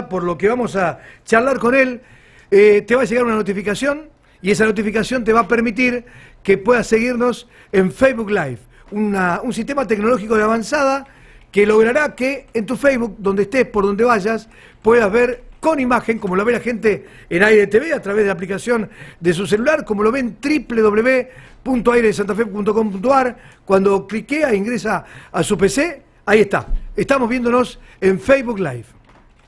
ahora, por lo que vamos a charlar con él, te va a llegar una notificación y esa notificación te va a permitir que puedas seguirnos en Facebook Live, un sistema tecnológico de avanzada que logrará que en tu Facebook, donde estés, por donde vayas, puedas ver con imagen, como lo ve la gente en Aire TV a través de la aplicación de su celular, como lo ven www.airedesantafe.com.ar. Cuando cliquea e ingresa a su PC, ahí está. Estamos viéndonos en Facebook Live.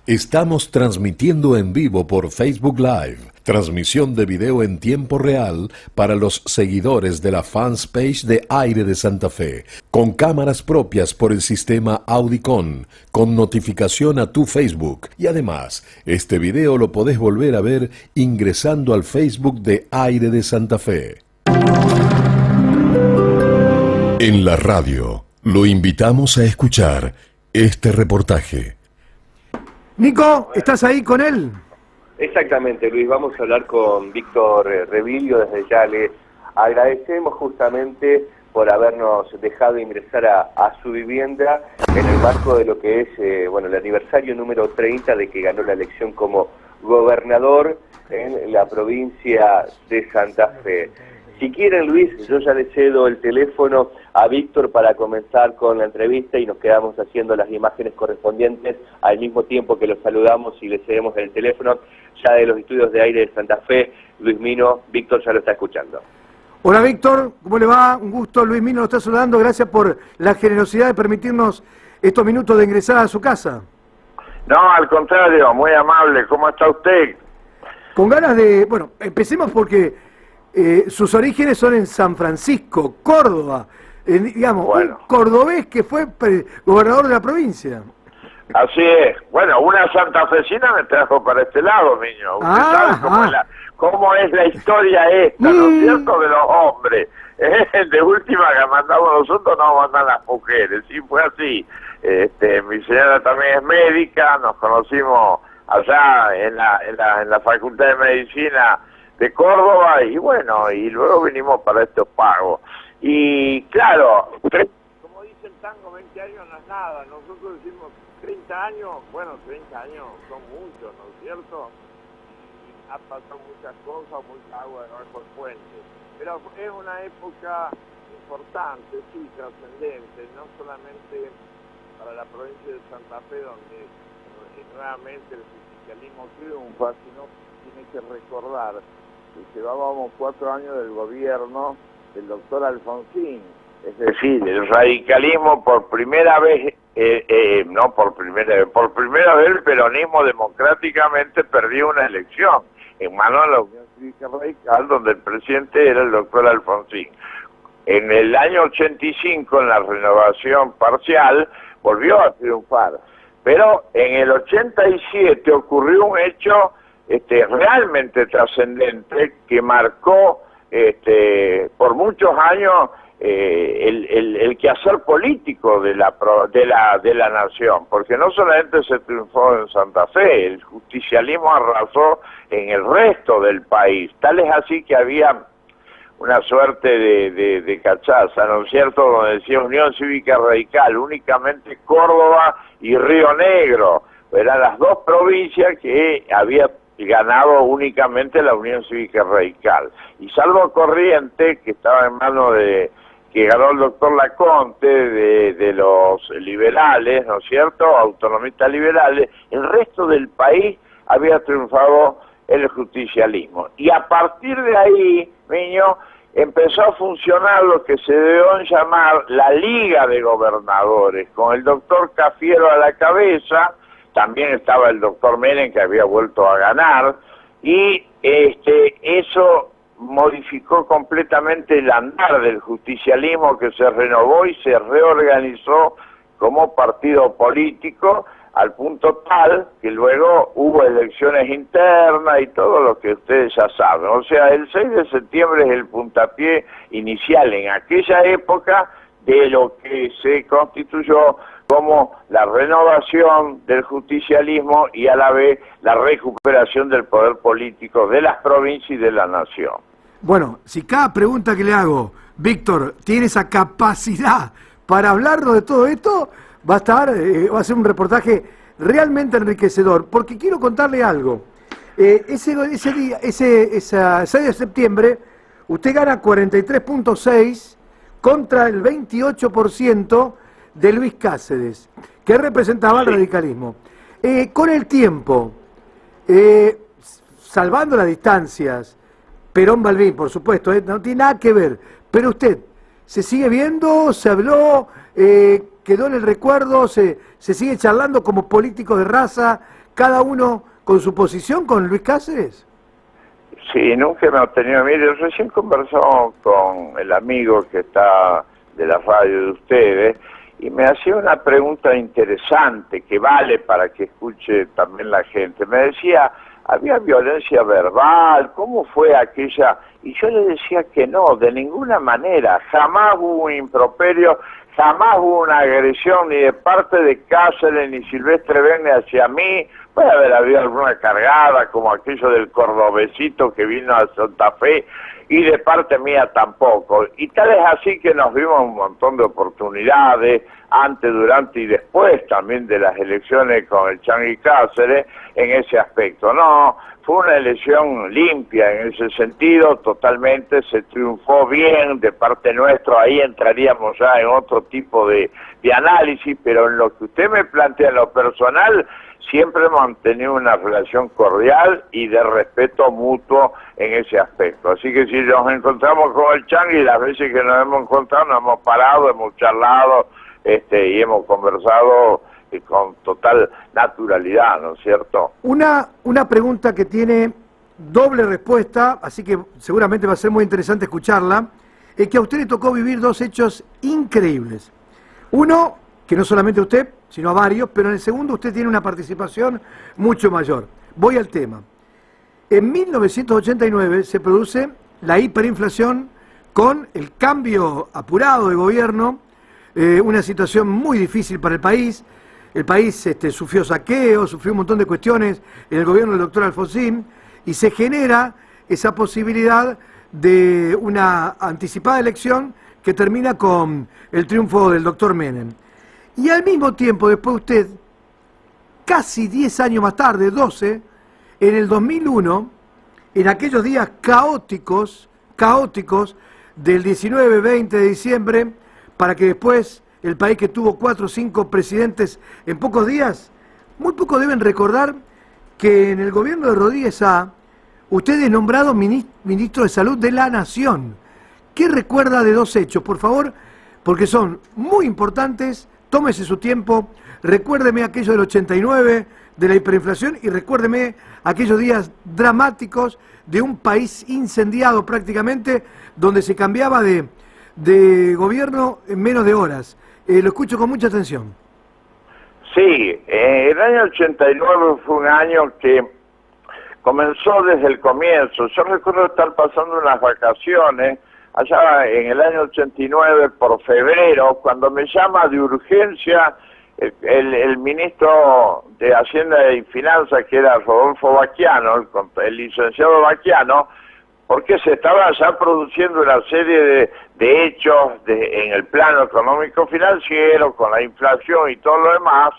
Estamos transmitiendo en vivo por Facebook Live, transmisión de video en tiempo real para los seguidores de la fanpage de Aire de Santa Fe, con cámaras propias por el sistema Audicon, con notificación a tu Facebook. Y además, este video lo podés volver a ver ingresando al Facebook de Aire de Santa Fe. En la radio, lo invitamos a escuchar este reportaje. Nico, ¿estás ahí con él? Exactamente, Luis, vamos a hablar con Víctor Revilio. Desde ya le agradecemos justamente por habernos dejado ingresar a su vivienda en el marco de lo que es el aniversario número 30 de que ganó la elección como gobernador en la provincia de Santa Fe. Si quieren, Luis, yo ya le cedo el teléfono a Víctor para comenzar con la entrevista y nos quedamos haciendo las imágenes correspondientes al mismo tiempo que los saludamos y le cedemos el teléfono ya de los estudios de Aire de Santa Fe. Luis Mino, Víctor ya lo está escuchando. Hola Víctor, ¿cómo le va? Un gusto, Luis Mino lo está saludando. Gracias por la generosidad de permitirnos estos minutos de ingresar a su casa. No, al contrario, muy amable. ¿Cómo está usted? Con ganas de... Bueno, empecemos porque... sus orígenes son en San Francisco, Córdoba, digamos, bueno. Un cordobés que fue gobernador de la provincia. Así es. Bueno, una santafesina me trajo para este lado, niño. Usted sabe cómo es la historia esta, ¿no es cierto?, de los hombres. De última que mandamos nosotros, no mandan las mujeres. Sí, fue así. Mi señora también es médica, nos conocimos allá en la Facultad de Medicina de Córdoba, y bueno, y luego vinimos para estos pagos. Y claro, como dice el tango, 20 años no es nada. Nosotros decimos 30 años, bueno, 30 años son muchos, ¿no es cierto? Y ha pasado muchas cosas, mucha agua debajo del puente. Pero es una época importante, sí, trascendente, no solamente para la provincia de Santa Fe, donde nuevamente el justicialismo triunfa, sino tiene que recordar que llevábamos 4 años del gobierno del doctor Alfonsín, es decir, el radicalismo por primera vez, por primera vez el peronismo democráticamente perdió una elección en manos de la Unión Cívica Radical, donde el presidente era el doctor Alfonsín. En el año 85, en la renovación parcial, volvió a triunfar, pero en el 87 ocurrió un hecho realmente trascendente que marcó por muchos años el quehacer político de la nación, porque no solamente se triunfó en Santa Fe, el justicialismo arrasó en el resto del país, tal es así que había una suerte de cachaza, ¿no es cierto?, donde decía Unión Cívica Radical, únicamente Córdoba y Río Negro, eran las dos provincias que había ganado únicamente la Unión Cívica Radical. Y salvo Corrientes, que estaba en manos que ganó el doctor Laconte, de los liberales, ¿no es cierto?, autonomistas liberales, el resto del país había triunfado el justicialismo. Y a partir de ahí, niño, empezó a funcionar lo que se debe llamar la Liga de Gobernadores, con el doctor Cafiero a la cabeza. También estaba el doctor Menem, que había vuelto a ganar, y eso modificó completamente el andar del justicialismo, que se renovó y se reorganizó como partido político, al punto tal que luego hubo elecciones internas y todo lo que ustedes ya saben. O sea, el 6 de septiembre es el puntapié inicial en aquella época de lo que se constituyó como la renovación del justicialismo y a la vez la recuperación del poder político de las provincias y de la nación. Bueno, si cada pregunta que le hago, Víctor, tiene esa capacidad para hablarnos de todo esto, va a ser un reportaje realmente enriquecedor, porque quiero contarle algo. Esa 6 de septiembre, usted gana 43.6 contra el 28% de Luis Cáceres, que representaba el radicalismo. Con el tiempo, salvando las distancias, Perón-Balbín, por supuesto, no tiene nada que ver, pero usted, ¿se sigue viendo? ¿Se habló? ¿Quedó en el recuerdo? ¿Se sigue charlando como políticos de raza, cada uno con su posición con Luis Cáceres? Sí, nunca hemos tenido. Mire, recién conversamos con el amigo que está de la radio de ustedes y me hacía una pregunta interesante que vale para que escuche también la gente. Me decía, ¿había violencia verbal? ¿Cómo fue aquella? Y yo le decía que no, de ninguna manera. Jamás hubo un improperio, jamás hubo una agresión ni de parte de Cáceres ni Silvestre Verne hacia mí. Puede haber habido alguna cargada, como aquello del cordobesito que vino a Santa Fe, y de parte mía tampoco. Y tal es así que nos vimos un montón de oportunidades, antes, durante y después también de las elecciones con el Changuí Cáceres, en ese aspecto. No, fue una elección limpia en ese sentido, totalmente, se triunfó bien de parte nuestra, ahí entraríamos ya en otro tipo de análisis, pero en lo que usted me plantea en lo personal, siempre hemos mantenido una relación cordial y de respeto mutuo en ese aspecto. Así que si nos encontramos con el Changuí, las veces que nos hemos encontrado, nos hemos parado, hemos charlado y hemos conversado con total naturalidad, ¿no es cierto? Una pregunta que tiene doble respuesta, así que seguramente va a ser muy interesante escucharla, es que a usted le tocó vivir dos hechos increíbles. Uno, que no solamente usted, sino a varios, pero en el segundo usted tiene una participación mucho mayor. Voy al tema. En 1989 se produce la hiperinflación con el cambio apurado de gobierno, una situación muy difícil para el país sufrió saqueos, sufrió un montón de cuestiones en el gobierno del doctor Alfonsín, y se genera esa posibilidad de una anticipada elección que termina con el triunfo del doctor Menem. Y al mismo tiempo, después usted, casi 10 años más tarde, 12, en el 2001, en aquellos días caóticos del 19-20 de diciembre, para que después el país que tuvo 4 o 5 presidentes en pocos días, muy pocos deben recordar que en el gobierno de Rodríguez A, usted es nombrado ministro de Salud de la Nación. ¿Qué recuerda de dos hechos, por favor? Porque son muy importantes, tómese su tiempo, recuérdeme aquello del 89, de la hiperinflación, y recuérdeme aquellos días dramáticos de un país incendiado prácticamente, donde se cambiaba de gobierno en menos de horas. Lo escucho con mucha atención. Sí, el año 89 fue un año que comenzó desde el comienzo. Yo recuerdo estar pasando unas vacaciones allá en el año 89 por febrero, cuando me llama de urgencia el ministro de Hacienda y Finanzas, que era Rodolfo Baquiano, el licenciado Baquiano, porque se estaba ya produciendo una serie de hechos en el plano económico financiero, con la inflación y todo lo demás,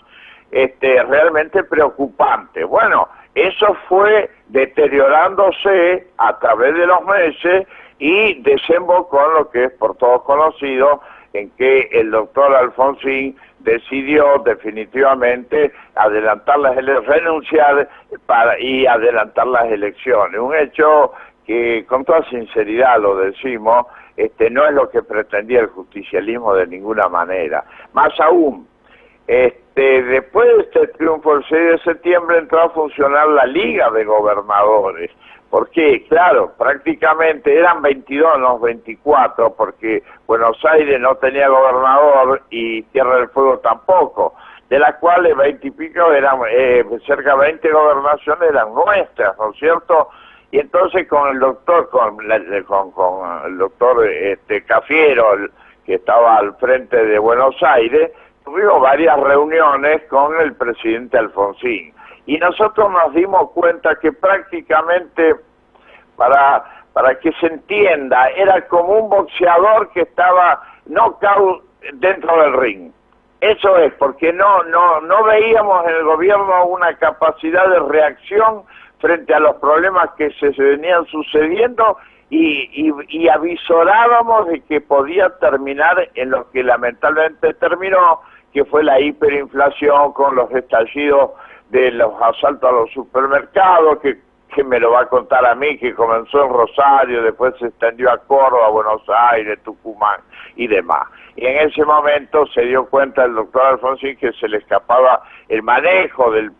realmente preocupante. Bueno, eso fue deteriorándose a través de los meses y desembocó en lo que es por todos conocido, en que el doctor Alfonsín decidió definitivamente renunciar y adelantar las elecciones. Un hecho que con toda sinceridad lo decimos, no es lo que pretendía el justicialismo de ninguna manera. Más aún, después de este triunfo el 6 de septiembre entró a funcionar la Liga de Gobernadores. ¿Por qué? Claro, prácticamente eran 22, no 24, porque Buenos Aires no tenía gobernador y Tierra del Fuego tampoco, de las cuales 20 y pico eran, cerca de 20 gobernaciones eran nuestras, ¿no es cierto? Y entonces con el doctor, con el doctor Cafiero, que estaba al frente de Buenos Aires, tuvimos varias reuniones con el presidente Alfonsín. Y nosotros nos dimos cuenta que prácticamente, para que se entienda, era como un boxeador que estaba knockout dentro del ring. Eso es, porque no veíamos en el gobierno una capacidad de reacción frente a los problemas que se venían sucediendo y avisorábamos de que podía terminar en lo que lamentablemente terminó, que fue la hiperinflación con los estallidos de los asaltos a los supermercados, que me lo va a contar a mí, que comenzó en Rosario, después se extendió a Córdoba, Buenos Aires, Tucumán y demás. Y en ese momento se dio cuenta el doctor Alfonsín que se le escapaba el manejo del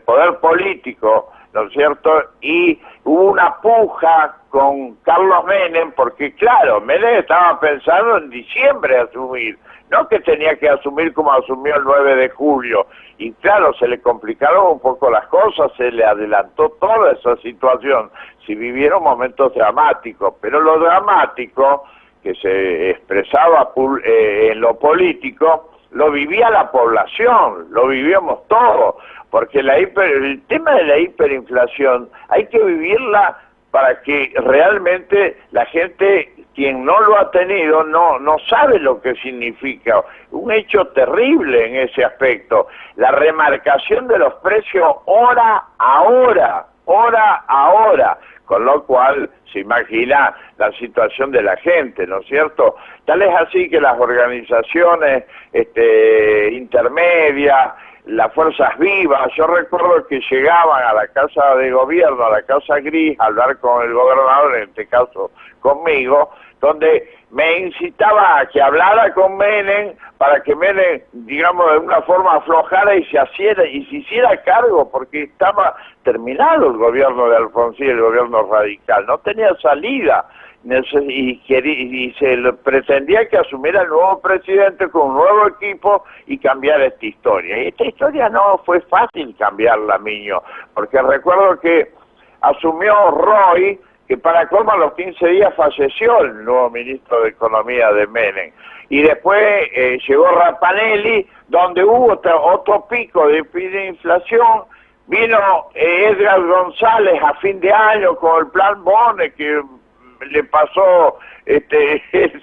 poder político, ¿no es cierto? Y hubo una puja con Carlos Menem, porque claro, Menem estaba pensando en diciembre asumir, no que tenía que asumir como asumió el 9 de julio. Y claro, se le complicaron un poco las cosas, se le adelantó toda esa situación. Si vivieron momentos dramáticos, pero lo dramático que se expresaba en lo político, lo vivía la población, lo vivíamos todos, porque el tema de la hiperinflación hay que vivirla para que realmente la gente, quien no lo ha tenido, no sabe lo que significa. Un hecho terrible en ese aspecto. La remarcación de los precios hora a hora. Con lo cual se imagina la situación de la gente, ¿no es cierto? Tal es así que las organizaciones intermedias, las fuerzas vivas, yo recuerdo que llegaban a la Casa de Gobierno, a la Casa Gris, a hablar con el gobernador, en este caso conmigo, donde me incitaba a que hablara con Menem para que Menem, digamos, de una forma aflojara y se hiciera cargo, porque estaba terminado el gobierno de Alfonsín, el gobierno radical, no tenía salida, y se pretendía que asumiera el nuevo presidente con un nuevo equipo y cambiar esta historia. Y esta historia no fue fácil cambiarla, Miño, porque recuerdo que asumió Roy, que para colmo a los 15 días falleció el nuevo ministro de Economía de Menem. Y después llegó Rapanelli, donde hubo otro pico de inflación. Vino Edgar González a fin de año con el plan Bone, que le pasó el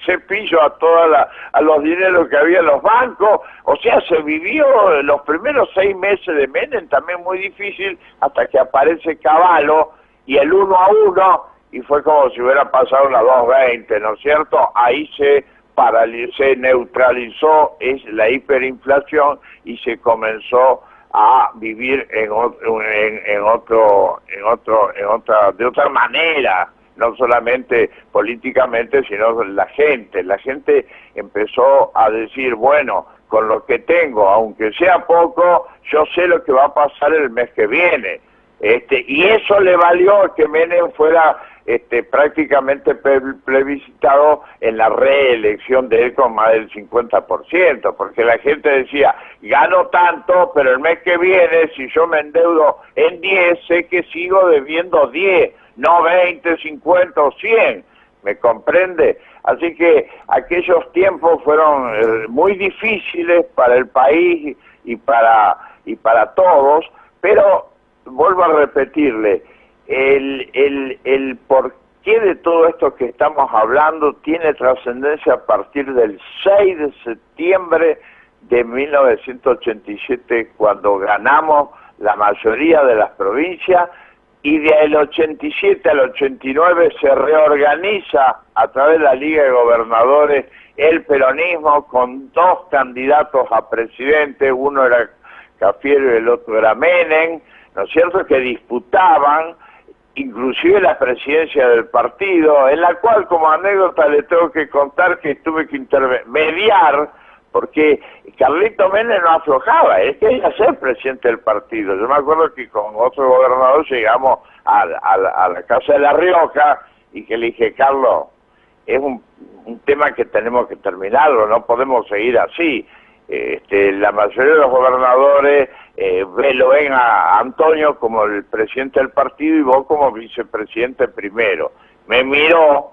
cepillo a los dineros que había en los bancos. O sea, se vivió los primeros 6 meses de Menem también muy difícil, hasta que aparece Cavallo y el 1 a 1, y fue como si hubiera pasado una 2.20, ¿no es cierto? Ahí se neutralizó la hiperinflación y se comenzó a vivir de otra manera, no solamente políticamente, sino la gente. La gente empezó a decir, bueno, con lo que tengo, aunque sea poco, yo sé lo que va a pasar el mes que viene. Y eso le valió que Menem fuera prácticamente plebiscitado en la reelección de él con más del 50%, porque la gente decía, gano tanto, pero el mes que viene, si yo me endeudo en 10, sé que sigo debiendo 10, no 20, 50 o 100, ¿me comprende? Así que aquellos tiempos fueron muy difíciles para el país y para todos, pero vuelvo a repetirle, el porqué de todo esto que estamos hablando tiene trascendencia a partir del 6 de septiembre de 1987, cuando ganamos la mayoría de las provincias, y del 87 al 89 se reorganiza a través de la Liga de Gobernadores el peronismo con 2 candidatos a presidente, uno era Cafiero y el otro era Menem, ¿no es cierto?, que disputaban inclusive la presidencia del partido, en la cual, como anécdota, le tengo que contar que tuve que mediar, porque Carlito Menem no aflojaba, él quería ser presidente del partido. Yo me acuerdo que con otro gobernador llegamos a la Casa de La Rioja y que le dije, Carlos, es un tema que tenemos que terminarlo, no podemos seguir así. La mayoría de los gobernadores lo ven a Antonio como el presidente del partido y vos como vicepresidente primero. Me miró,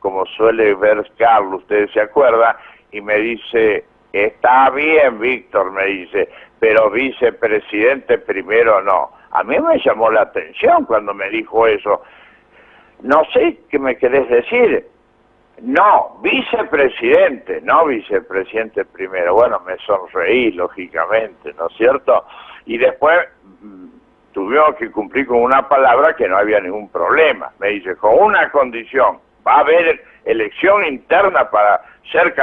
como suele ver Carlos, ustedes se acuerdan, y me dice, está bien, Víctor, me dice, pero vicepresidente primero no. A mí me llamó la atención cuando me dijo eso. No sé qué me querés decir. No, vicepresidente, no vicepresidente primero. Bueno, me sonreí, lógicamente, ¿no es cierto? Y después tuvimos que cumplir con una palabra que no había ningún problema. Me dice, con una condición, va a haber elección interna para ser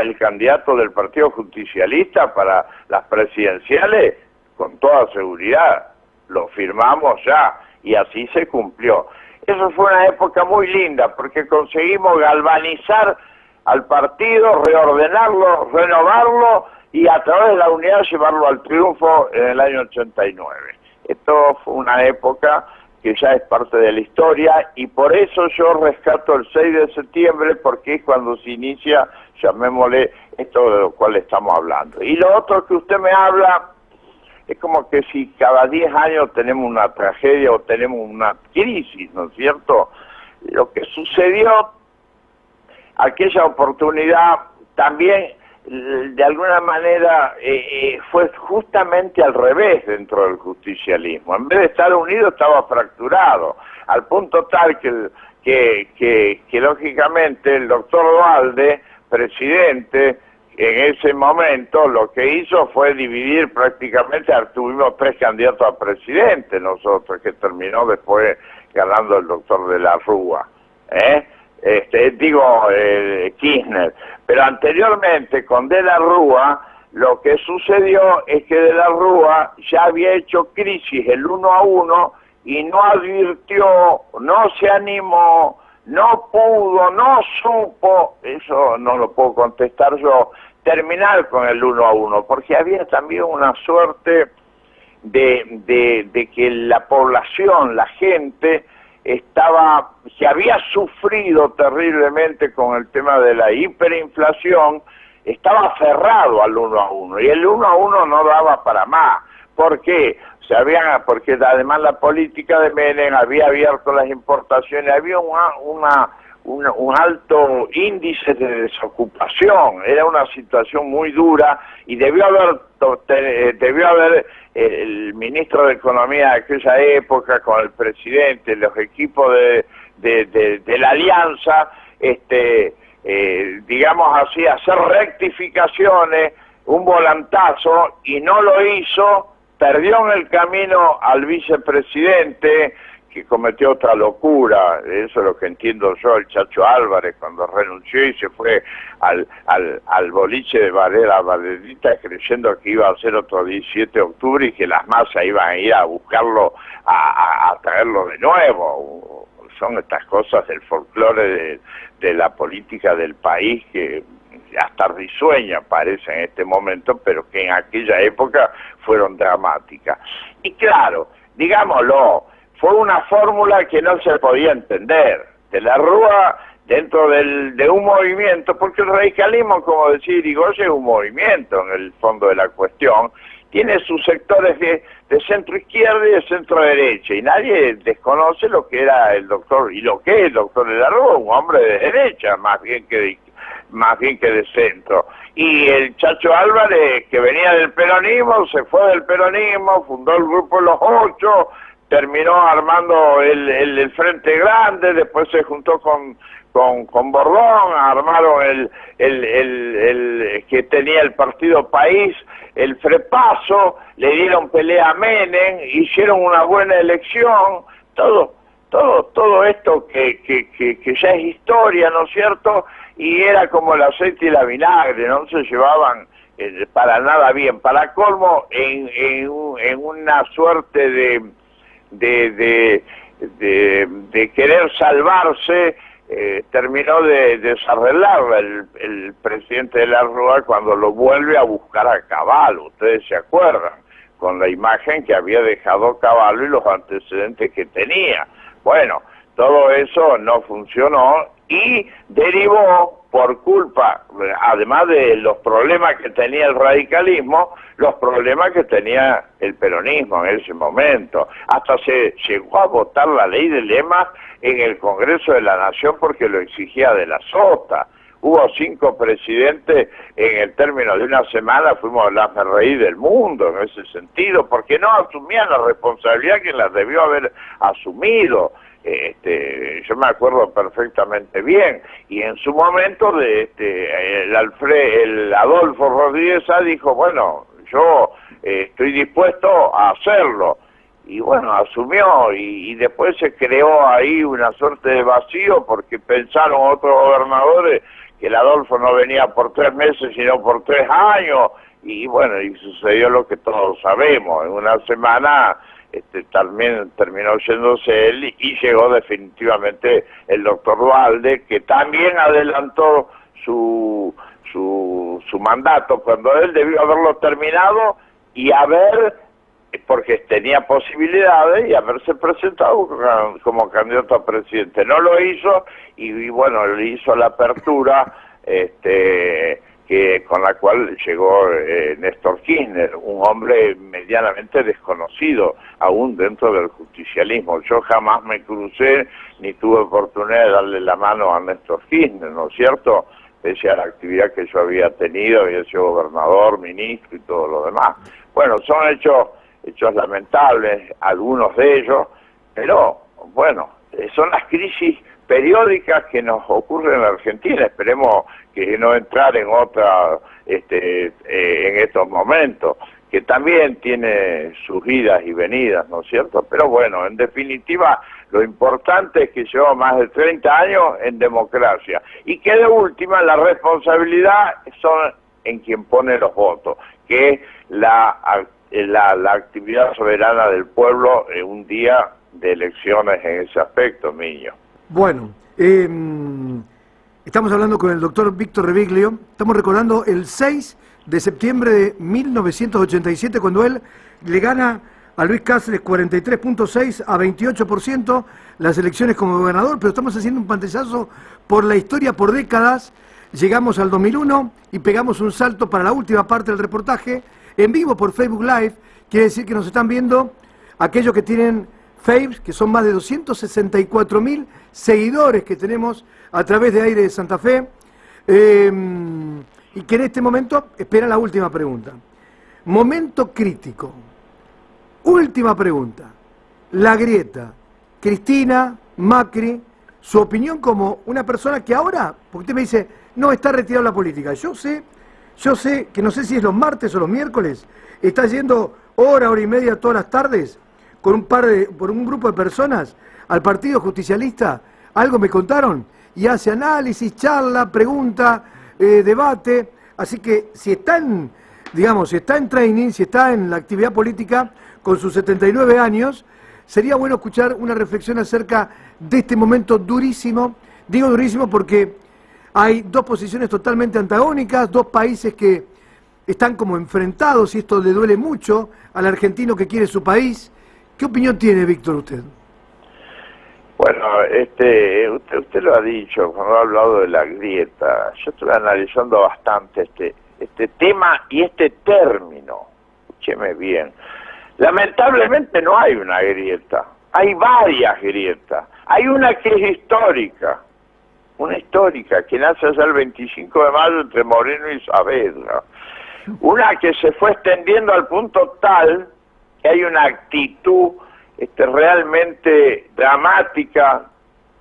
el candidato del Partido Justicialista para las presidenciales, con toda seguridad. Lo firmamos ya, y así se cumplió. Eso fue una época muy linda, porque conseguimos galvanizar al partido, reordenarlo, renovarlo, y a través de la unidad llevarlo al triunfo en el año 89. Esto fue una época que ya es parte de la historia, y por eso yo rescato el 6 de septiembre, porque es cuando se inicia, llamémosle, esto de lo cual estamos hablando. Y lo otro que usted me habla, es como que si cada 10 años tenemos una tragedia o tenemos una crisis, ¿no es cierto? Lo que sucedió, aquella oportunidad, también de alguna manera fue justamente al revés dentro del justicialismo. En vez de estar unido, estaba fracturado, al punto tal que lógicamente el doctor Duhalde, presidente, en ese momento lo que hizo fue dividir prácticamente, tuvimos 3 candidatos a presidente nosotros, que terminó después ganando el doctor de la Rúa, Kirchner. Pero anteriormente con de la Rúa, lo que sucedió es que de la Rúa ya había hecho crisis el 1 a 1 y no advirtió, no se animó, no pudo, no supo, eso no lo puedo contestar yo, terminar con el 1 a 1, porque había también una suerte de que la población, la gente, se había sufrido terriblemente con el tema de la hiperinflación, estaba aferrado al 1 a 1, y el 1 a 1 no daba para más. ¿Por qué? Porque además la política de Menem había abierto las importaciones, había un alto índice de desocupación, era una situación muy dura, y debió haber el ministro de Economía de aquella época con el presidente, los equipos de la alianza, digamos así, hacer rectificaciones, un volantazo, y no lo hizo. Perdió en el camino al vicepresidente, que cometió otra locura, eso es lo que entiendo yo, el Chacho Álvarez, cuando renunció y se fue al boliche de Varela Valerita, creyendo que iba a ser otro 17 de octubre y que las masas iban a ir a buscarlo, a traerlo de nuevo. Son estas cosas del folclore de la política del país que hasta risueña parece en este momento, pero que en aquella época fueron dramáticas. Y claro, digámoslo, fue una fórmula que no se podía entender. De la Rúa dentro de un movimiento, porque el radicalismo, como decía Irigoyen, es un movimiento en el fondo de la cuestión, tiene sus sectores de centro izquierda y de centro derecha, y nadie desconoce lo que era el doctor, y lo que es el doctor de la Rúa, un hombre de derecha, más bien que de centro. Y el Chacho Álvarez, que venía del peronismo, se fue del peronismo, fundó el grupo Los Ocho, terminó armando el Frente Grande, después se juntó con Bordón, armaron el que tenía el Partido País, el Frepaso, le dieron pelea a Menem, hicieron una buena elección, todo esto que ya es historia, ¿no es cierto? Y era como el aceite y la vinagre, no se llevaban para nada bien. Para colmo, en una suerte de querer salvarse, terminó de desarreglarla el presidente de la Rúa cuando lo vuelve a buscar a Cavallo. Ustedes se acuerdan, con la imagen que había dejado Cavallo y los antecedentes que tenía. Bueno, todo eso no funcionó y derivó, por culpa, además de los problemas que tenía el radicalismo, los problemas que tenía el peronismo en ese momento. Hasta se llegó a votar la ley de lemas en el Congreso de la Nación porque lo exigía de la Sota. Hubo 5 presidentes en el término de una semana, fuimos el hazmerreír del mundo en ese sentido, porque no asumían la responsabilidad que las debió haber asumido. Yo me acuerdo perfectamente bien, y en su momento el Adolfo Rodríguez Sá dijo, bueno, yo estoy dispuesto a hacerlo, y bueno, asumió, y después se creó ahí una suerte de vacío, porque pensaron otros gobernadores que el Adolfo no venía por 3 meses, sino por 3 años, y bueno, y sucedió lo que todos sabemos, en una semana también terminó yéndose él y llegó definitivamente el doctor Duhalde, que también adelantó su mandato cuando él debió haberlo terminado y porque tenía posibilidades y haberse presentado como candidato a presidente. No lo hizo y bueno, le hizo la apertura con la cual llegó Néstor Kirchner, un hombre medianamente desconocido aún dentro del justicialismo. Yo jamás me crucé ni tuve oportunidad de darle la mano a Néstor Kirchner, ¿no es cierto?, pese a la actividad que yo había tenido, había sido gobernador, ministro y todo lo demás. Bueno, son hechos lamentables, algunos de ellos, pero bueno, son las crisis periódicas que nos ocurren en la Argentina. Esperemos que no entrar en otra en estos momentos, que también tiene sus idas y venidas, ¿no es cierto? Pero bueno, en definitiva, lo importante es que llevo más de 30 años en democracia y que de última la responsabilidad son en quien pone los votos, que es la actividad soberana del pueblo en un día de elecciones en ese aspecto, Miño. Bueno, estamos hablando con el doctor Víctor Reviglio, estamos recordando el 6 de septiembre de 1987, cuando él le gana a Luis Cáceres 43.6 a 28% las elecciones como gobernador, pero estamos haciendo un pantallazo por la historia, por décadas. Llegamos al 2001 y pegamos un salto para la última parte del reportaje, en vivo por Facebook Live. Quiere decir que nos están viendo aquellos que tienen Faves, que son más de 264.000 seguidores que tenemos a través de Aire de Santa Fe, y que en este momento espera la última pregunta. Momento crítico. Última pregunta. La grieta. Cristina, Macri, su opinión como una persona que ahora, porque usted me dice, no está retirado de la política. Yo sé que no sé si es los martes o los miércoles, está yendo hora y media todas las tardes por un grupo de personas al Partido Justicialista, algo me contaron, y hace análisis, charla, pregunta, debate. Así que si está en training, si está en la actividad política con sus 79 años, sería bueno escuchar una reflexión acerca de este momento durísimo. Digo durísimo porque hay dos posiciones totalmente antagónicas, dos países que están como enfrentados, y esto le duele mucho al argentino que quiere su país. ¿Qué opinión tiene, Víctor, usted? Bueno, usted lo ha dicho cuando ha hablado de la grieta. Yo estuve analizando bastante este tema y este término. Escúcheme bien. Lamentablemente no hay una grieta, hay varias grietas. Hay una que es histórica, que nace allá el 25 de mayo entre Moreno y Saavedra. Una que se fue extendiendo al punto tal que hay una actitud realmente dramática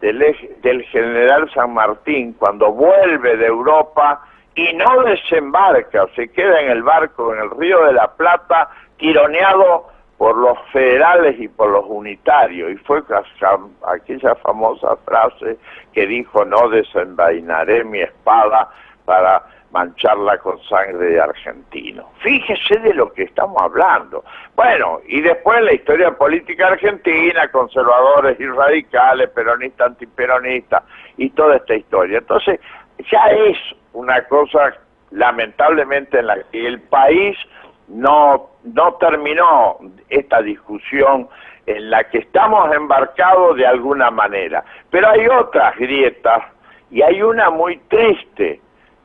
del general San Martín cuando vuelve de Europa y no desembarca, se queda en el barco en el Río de la Plata, tironeado por los federales y por los unitarios, y fue aquella famosa frase que dijo: no desenvainaré mi espada para mancharla con sangre de argentino. Fíjese de lo que estamos hablando. Bueno, y después la historia política argentina, conservadores y radicales, peronistas, antiperonistas, y toda esta historia. Entonces, ya es una cosa, lamentablemente, en la que el país no terminó esta discusión en la que estamos embarcados de alguna manera. Pero hay otras grietas, y hay una muy triste,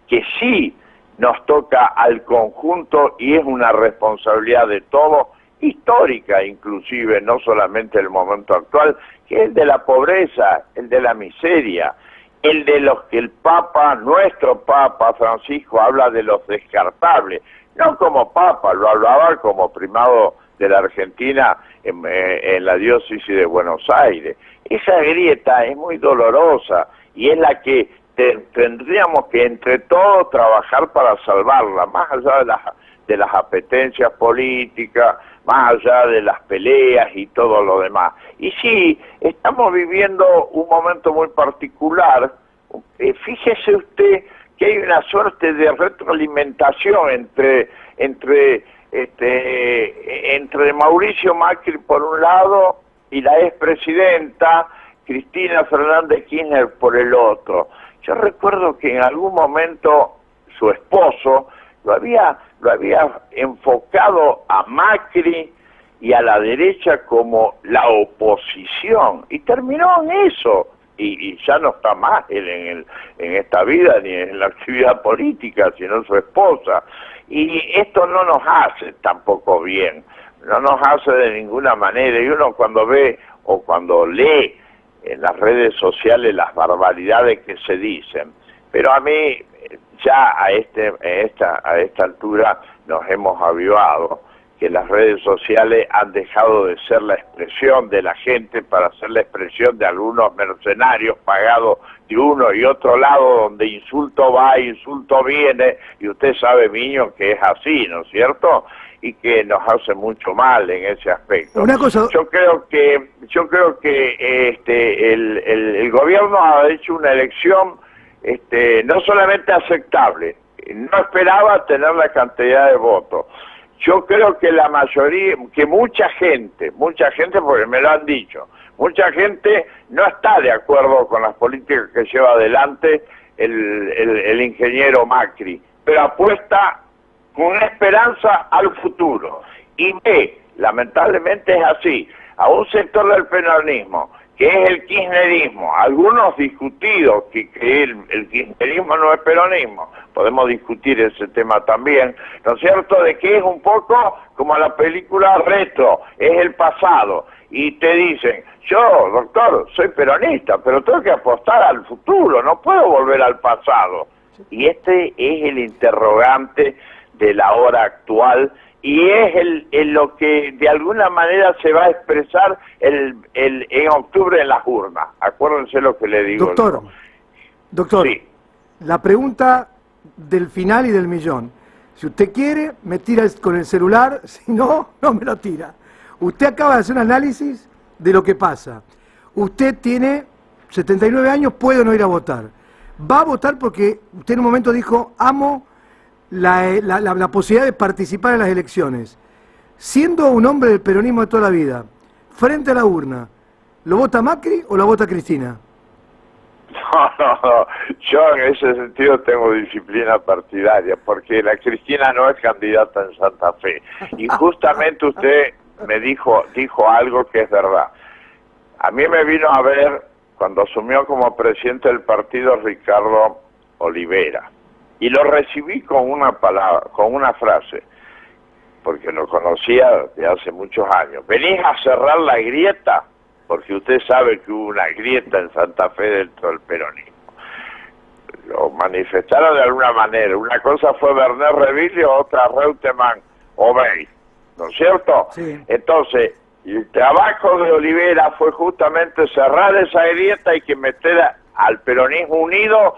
que sí nos toca al conjunto y es una responsabilidad de todos, histórica inclusive, no solamente el momento actual, que es el de la pobreza, el de la miseria, el de los que el Papa, nuestro Papa Francisco, habla de los descartables, no como Papa, lo hablaba como primado de la Argentina en la diócesis de Buenos Aires. Esa grieta es muy dolorosa y es la que tendríamos que entre todos trabajar para salvarla, más allá de las apetencias políticas, más allá de las peleas y todo lo demás. Y sí, estamos viviendo un momento muy particular. Fíjese usted que hay una suerte de retroalimentación entre Mauricio Macri por un lado y la expresidenta Cristina Fernández Kirchner por el otro. Yo recuerdo que en algún momento su esposo lo había enfocado a Macri y a la derecha como la oposición, y terminó en eso, y ya no está más él en esta vida ni en la actividad política, sino su esposa, y esto no nos hace tampoco bien, no nos hace de ninguna manera, y uno cuando ve o cuando lee en las redes sociales las barbaridades que se dicen, pero a mí ya a esta altura nos hemos avivado, que las redes sociales han dejado de ser la expresión de la gente para ser la expresión de algunos mercenarios pagados de uno y otro lado, donde insulto va, insulto viene, y usted sabe, Miño, que es así, ¿no es cierto? Y que nos hace mucho mal en ese aspecto. Una cosa... Yo creo que el gobierno ha hecho una elección no solamente aceptable, no esperaba tener la cantidad de votos. Yo creo que la mayoría, que mucha gente, porque me lo han dicho, mucha gente no está de acuerdo con las políticas que lleva adelante el ingeniero Macri, pero apuesta con esperanza al futuro. Y ve, lamentablemente es así, a un sector del peronismo, que es el kirchnerismo, algunos discutidos que el kirchnerismo no es peronismo, podemos discutir ese tema también, ¿no es cierto?, de que es un poco como la película Retro, es el pasado, y te dicen, yo, doctor, soy peronista, pero tengo que apostar al futuro, no puedo volver al pasado. Y este es el interrogante de la hora actual, y es lo que de alguna manera se va a expresar en octubre en las urnas. Acuérdense lo que le digo. Doctor, sí. La pregunta del final y del millón. Si usted quiere, me tira con el celular, si no, no me lo tira. Usted acaba de hacer un análisis de lo que pasa. Usted tiene 79 años, puede no ir a votar. Va a votar porque usted en un momento dijo, amo la posibilidad de participar en las elecciones. Siendo un hombre del peronismo de toda la vida, frente a la urna, ¿lo vota Macri o lo vota Cristina? No, yo en ese sentido tengo disciplina partidaria, porque la Cristina no es candidata en Santa Fe. Y justamente usted me dijo algo que es verdad. A mí me vino a ver cuando asumió como presidente del partido Ricardo Olivera. Y lo recibí con una palabra, con una frase, porque lo conocía de hace muchos años. ¿Venís a cerrar la grieta? Porque usted sabe que hubo una grieta en Santa Fe dentro del peronismo. Lo manifestaron de alguna manera. Una cosa fue Werner Revilio, otra Reutemann Obey, ¿no es cierto? Sí. Entonces, el trabajo de Olivera fue justamente cerrar esa grieta y que meter al peronismo unido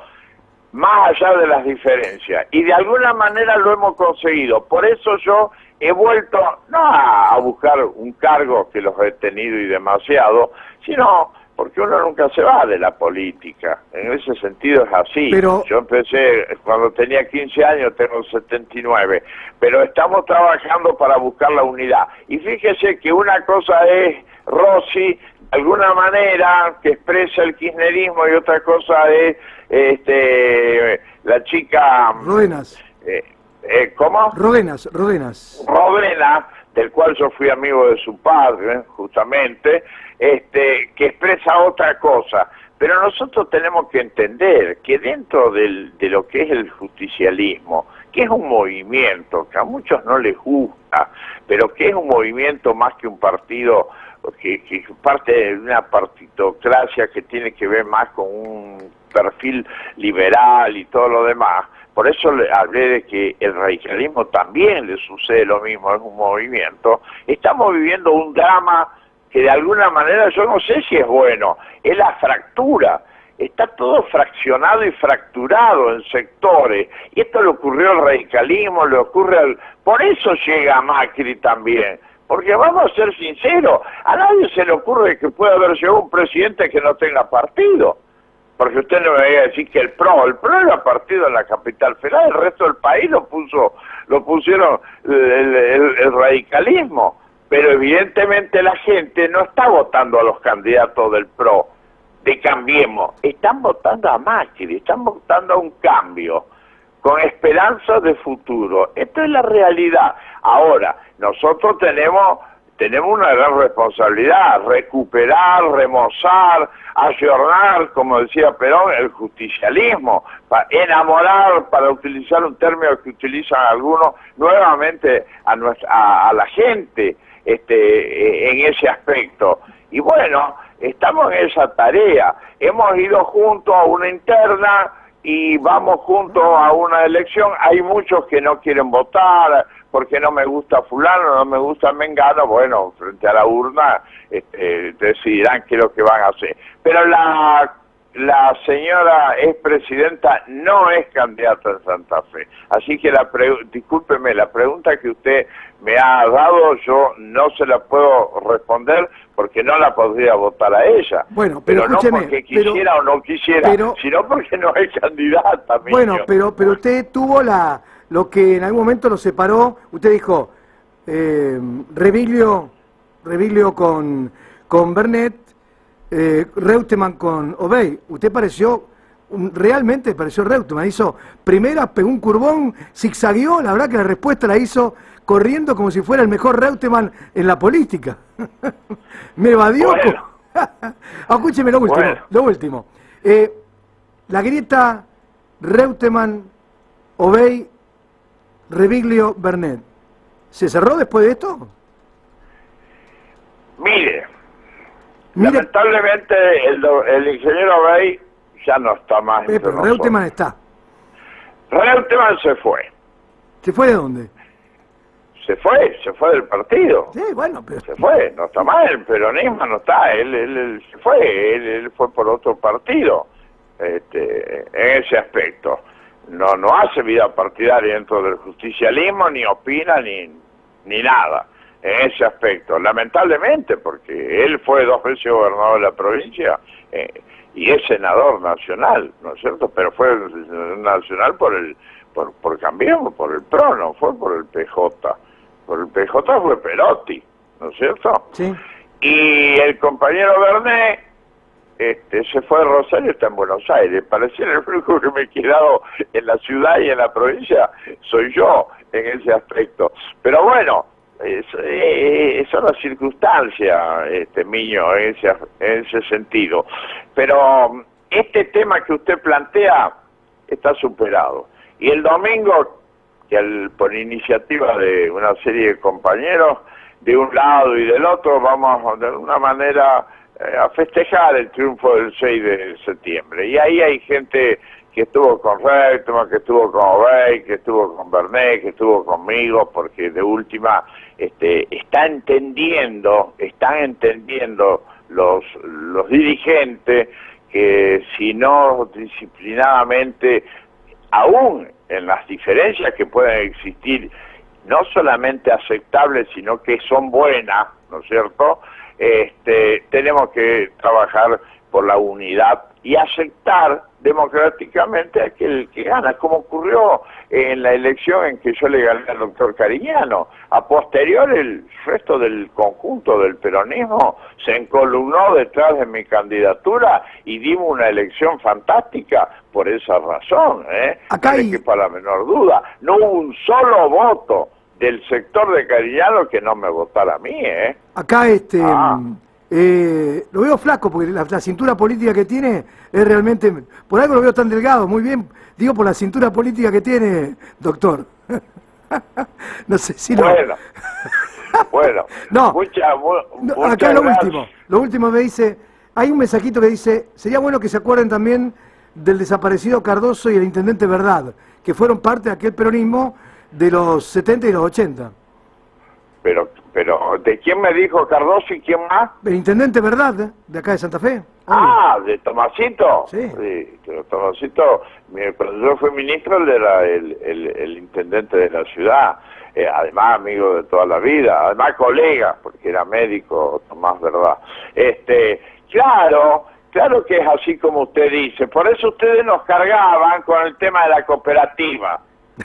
más allá de las diferencias, y de alguna manera lo hemos conseguido. Por eso yo he vuelto no a buscar un cargo, que los he tenido y demasiado, sino porque uno nunca se va de la política. En ese sentido es así. Pero... Yo empecé cuando tenía 15 años, tengo 79, pero estamos trabajando para buscar la unidad. Y fíjese que una cosa es Rossi, de alguna manera, que expresa el kirchnerismo, y otra cosa es la chica... Ródenas. ¿Cómo? Ródenas. Ródenas, del cual yo fui amigo de su padre, justamente, que expresa otra cosa. Pero nosotros tenemos que entender que dentro de lo que es el justicialismo, que es un movimiento que a muchos no les gusta, pero que es un movimiento más que un partido, que parte de una partitocracia que tiene que ver más con un perfil liberal y todo lo demás, por eso le hablé de que el radicalismo también le sucede lo mismo, es un movimiento. Estamos viviendo un drama que de alguna manera yo no sé si es bueno, es la fractura. Está todo fraccionado y fracturado en sectores, y esto le ocurrió al radicalismo, le ocurre al... Por eso llega Macri también, porque vamos a ser sinceros, a nadie se le ocurre que pueda haber llegado un presidente que no tenga partido, porque usted no me vaya a decir que el PRO era partido en la capital federal, el resto del país lo pusieron el radicalismo, pero evidentemente la gente no está votando a los candidatos del PRO, de Cambiemos, están votando a Macri, están votando a un cambio, con esperanza de futuro. Esto es la realidad. Ahora, nosotros tenemos una gran responsabilidad, recuperar, remozar, ayornar, como decía Perón, el justicialismo, enamorar, para utilizar un término que utilizan algunos, nuevamente a la gente en ese aspecto. Y bueno, estamos en esa tarea. Hemos ido juntos a una interna y vamos juntos a una elección. Hay muchos que no quieren votar porque no me gusta fulano, no me gusta mengano. Bueno, frente a la urna decidirán qué es lo que van a hacer. Pero la señora expresidenta no es candidata en Santa Fe. Así que discúlpeme, la pregunta que usted me ha dado yo no se la puedo responder porque no la podría votar a ella. Bueno, pero no porque quisiera o no quisiera, sino porque no es candidata. Bueno, pero usted tuvo lo que en algún momento lo separó. Usted dijo Reviglio con Bernet, Reutemann con Obey. Usted realmente pareció Reutemann, hizo primera, pegó un curbón, zigzagueó, la verdad que la respuesta la hizo corriendo como si fuera el mejor Reutemann en la política. Me evadió. Bueno. Escúcheme lo último. La grieta Reutemann, Obey, Reviglio, Bernet, ¿se cerró después de esto? Mire, lamentablemente el ingeniero Obey ya no está más entre pero nosotros. Reutemann está. Reutemann se fue. ¿Se fue de dónde? Se fue del partido. Sí, bueno, pero... Se fue, no está más, el peronismo no está, él se fue, él fue por otro partido, en ese aspecto. No hace vida partidaria dentro del justicialismo, ni opina, ni nada, en ese aspecto. Lamentablemente, porque él fue 2 veces gobernador de la provincia, y es senador nacional, ¿no es cierto? Pero fue nacional por Cambiemos, por el PRO, no fue por el PJ. Por el PJ fue Perotti, ¿no es cierto? Sí. Y el compañero Bernet se fue de Rosario, está en Buenos Aires. Pareciera el único que me he quedado en la ciudad y en la provincia soy yo en ese aspecto. Pero bueno, son las circunstancias, Miño, en ese sentido. Pero este tema que usted plantea está superado. Y el domingo, que por iniciativa de una serie de compañeros, de un lado y del otro, vamos de alguna manera a festejar el triunfo del 6 de septiembre. Y ahí hay gente que estuvo con Reutemann, que estuvo con Obey, que estuvo con Bernet, que estuvo conmigo, porque de última están entendiendo los dirigentes que si no disciplinadamente, aún en las diferencias que pueden existir, no solamente aceptables, sino que son buenas, ¿no es cierto?, tenemos que trabajar por la unidad y aceptar democráticamente a aquel que gana, como ocurrió en la elección en que yo le gané al doctor Cariñano. A posterior, el resto del conjunto del peronismo se encolumnó detrás de mi candidatura y dimos una elección fantástica por esa razón, Acá no le quepa la menor duda. No hubo un solo voto del sector de Cariñano que no me votara a mí, Acá lo veo flaco, porque la cintura política que tiene es realmente... Por algo lo veo tan delgado, muy bien, digo por la cintura política que tiene, doctor. No sé si lo... Bueno, no, acá gracias. Lo último me dice, hay un mensajito que dice, sería bueno que se acuerden también del desaparecido Cardoso y el intendente Verdad, que fueron parte de aquel peronismo de los 70 y los 80. Pero, ¿de quién me dijo Cardoso y quién más? El intendente Verdad, de acá de Santa Fe. Ah, ¿de Tomasito? Sí. Pero Tomasito, cuando yo fui ministro, él era el intendente de la ciudad, además amigo de toda la vida, además colega, porque era médico, Tomás Verdad. Claro que es así como usted dice, por eso ustedes nos cargaban con el tema de la cooperativa,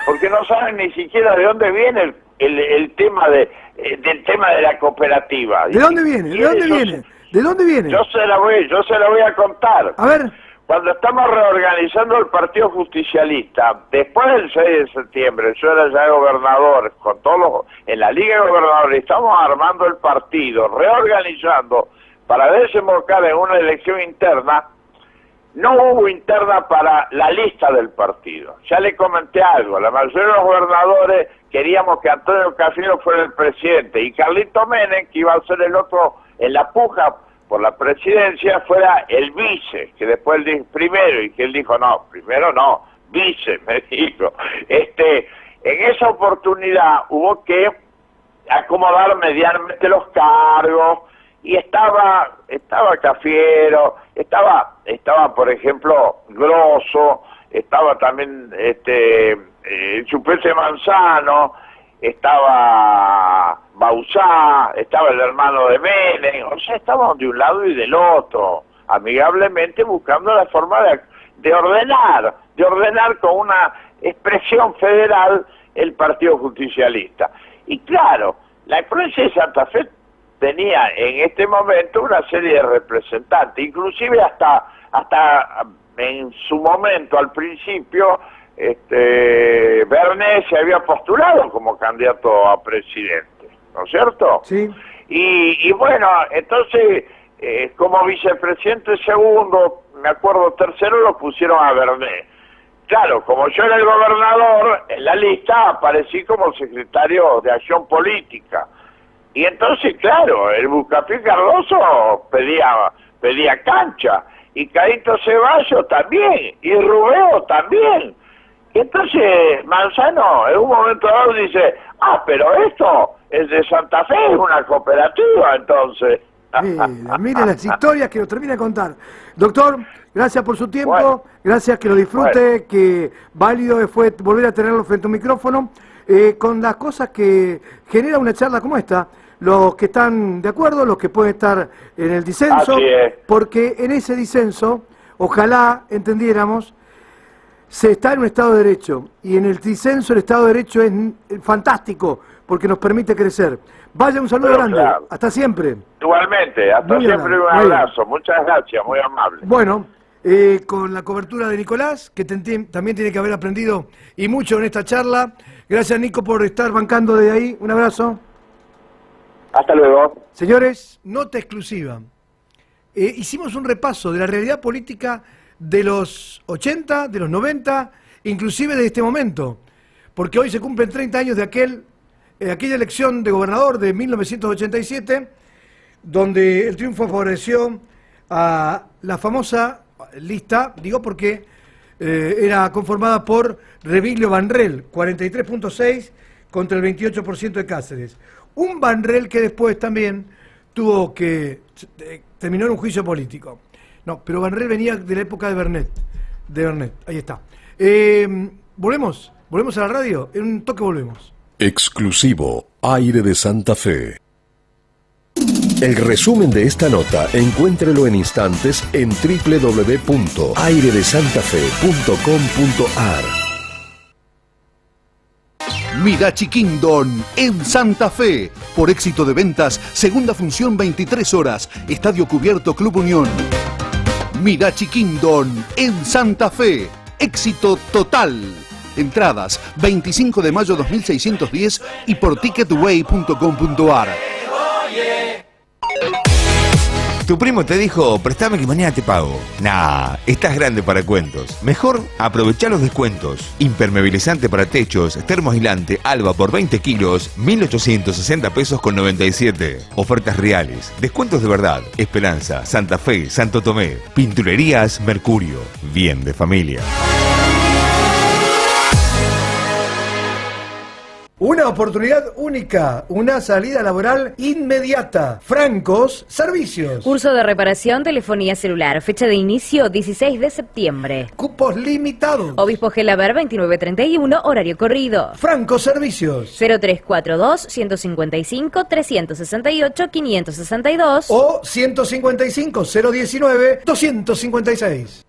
porque no saben ni siquiera de dónde viene el tema del tema de la cooperativa. ¿De dónde viene? ¿De dónde viene? ¿De dónde viene? Yo se la voy a contar. A ver. Cuando estamos reorganizando el Partido Justicialista, después del 6 de septiembre, yo era ya gobernador, con todos en la Liga de Gobernadores, estamos armando el partido, reorganizando, para desembocar en una elección interna. No hubo interna para la lista del partido. Ya le comenté algo, la mayoría de los gobernadores queríamos que Antonio Cafiero fuera el presidente y Carlito Menem, que iba a ser el otro en la puja por la presidencia, fuera el vice, que después él dijo primero, y que él dijo, no, primero no, vice, me dijo. En esa oportunidad hubo que acomodar medianamente los cargos, y estaba Cafiero, estaba por ejemplo Grosso, estaba también el Chupete Manzano, estaba Bauzá, estaba el hermano de Menem, o sea, estábamos de un lado y del otro, amigablemente buscando la forma de ordenar con una expresión federal el Partido Justicialista. Y claro, la provincia de Santa Fe tenía en este momento una serie de representantes, inclusive hasta en su momento, al principio, Bernet se había postulado como candidato a presidente, ¿no es cierto? Sí. Y bueno, entonces, como vicepresidente segundo, me acuerdo tercero, lo pusieron a Bernet. Claro, como yo era el gobernador, en la lista aparecí como secretario de Acción Política. Y entonces, claro, el Buscapié Cardoso pedía cancha, y Caíto Ceballos también, y Rubeo también. Y entonces Manzano en un momento dado dice, pero esto es de Santa Fe, es una cooperativa, entonces. Mire las historias que nos termina de contar. Doctor, gracias por su tiempo, bueno, gracias, que lo disfrute, que válido fue volver a tenerlo frente a un micrófono, con las cosas que genera una charla como esta. Los que están de acuerdo, los que pueden estar en el disenso, porque en ese disenso, ojalá entendiéramos, se está en un Estado de Derecho, y en el disenso el Estado de Derecho es fantástico, porque nos permite crecer. Vaya, un saludo grande, claro. Hasta siempre. Igualmente, hasta muy siempre, un abrazo, muchas gracias, muy amable. Bueno, con la cobertura de Nicolás, que también tiene que haber aprendido, y mucho en esta charla. Gracias, Nico, por estar bancando de ahí, un abrazo. Hasta luego. Señores, nota exclusiva. Hicimos un repaso de la realidad política de los 80, de los 90, inclusive de este momento, porque hoy se cumplen 30 años de aquella elección de gobernador de 1987, donde el triunfo favoreció a la famosa lista, digo porque era conformada por Reviglio Vanrell, 43.6 contra el 28% de Cáceres. Un Vanrell que después también tuvo que terminó en un juicio político. No, pero Vanrell venía de la época de Bernet. Ahí está. Volvemos a la radio. En un toque volvemos. Exclusivo Aire de Santa Fe. El resumen de esta nota encuéntrelo en instantes en www.airedesantafe.com.ar. Mirachi Kingdom en Santa Fe. Por éxito de ventas, segunda función 23 horas. Estadio cubierto Club Unión. Mirachi Kingdom en Santa Fe. Éxito total. Entradas 25 de mayo 2610 y por ticketway.com.ar. Tu primo te dijo, préstame que mañana te pago. Nah, estás grande para cuentos. Mejor aprovechá los descuentos. Impermeabilizante para techos, termoaislante Alba por 20 kilos, 1.860 pesos con 97. Ofertas reales, descuentos de verdad. Esperanza, Santa Fe, Santo Tomé. Pinturerías Mercurio. Bien de familia. Una oportunidad única, una salida laboral inmediata. Francos Servicios. Curso de reparación, telefonía celular. Fecha de inicio 16 de septiembre. Cupos limitados. Obispo Gelaber 2931, horario corrido. Francos Servicios. 0342-155-368-562 O 155-019-256.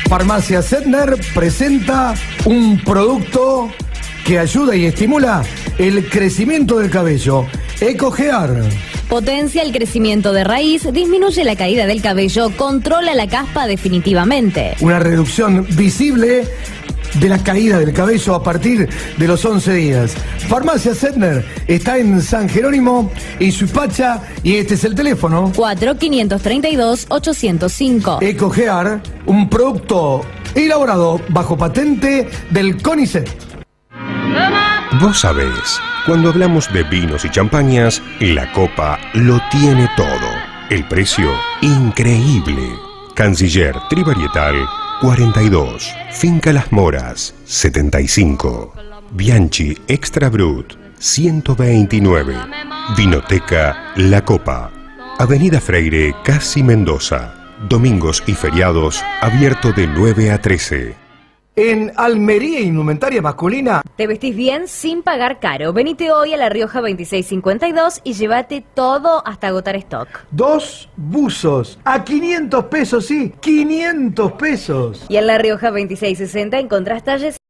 Farmacia Setner presenta un producto que ayuda y estimula el crecimiento del cabello. EcoGear. Potencia el crecimiento de raíz, disminuye la caída del cabello, controla la caspa definitivamente. Una reducción visible de la caída del cabello a partir de los 11 días. Farmacia Setner está en San Jerónimo y Suipacha, y este es el teléfono. 4-532-805. EcoGear, un producto elaborado bajo patente del CONICET. Vos sabés, cuando hablamos de vinos y champañas, la copa lo tiene todo. El precio, increíble. Canciller Trivarietal, 42. Finca Las Moras, 75. Bianchi Extra Brut, 129. Vinoteca La Copa. Avenida Freire, Casi Mendoza. Domingos y feriados, abierto de 9 a 13. En Almería Indumentaria Masculina. Te vestís bien sin pagar caro. Venite hoy a La Rioja 2652 y llévate todo hasta agotar stock. 2 buzos a 500 pesos, sí, 500 pesos. Y en La Rioja 2660 encontrás talles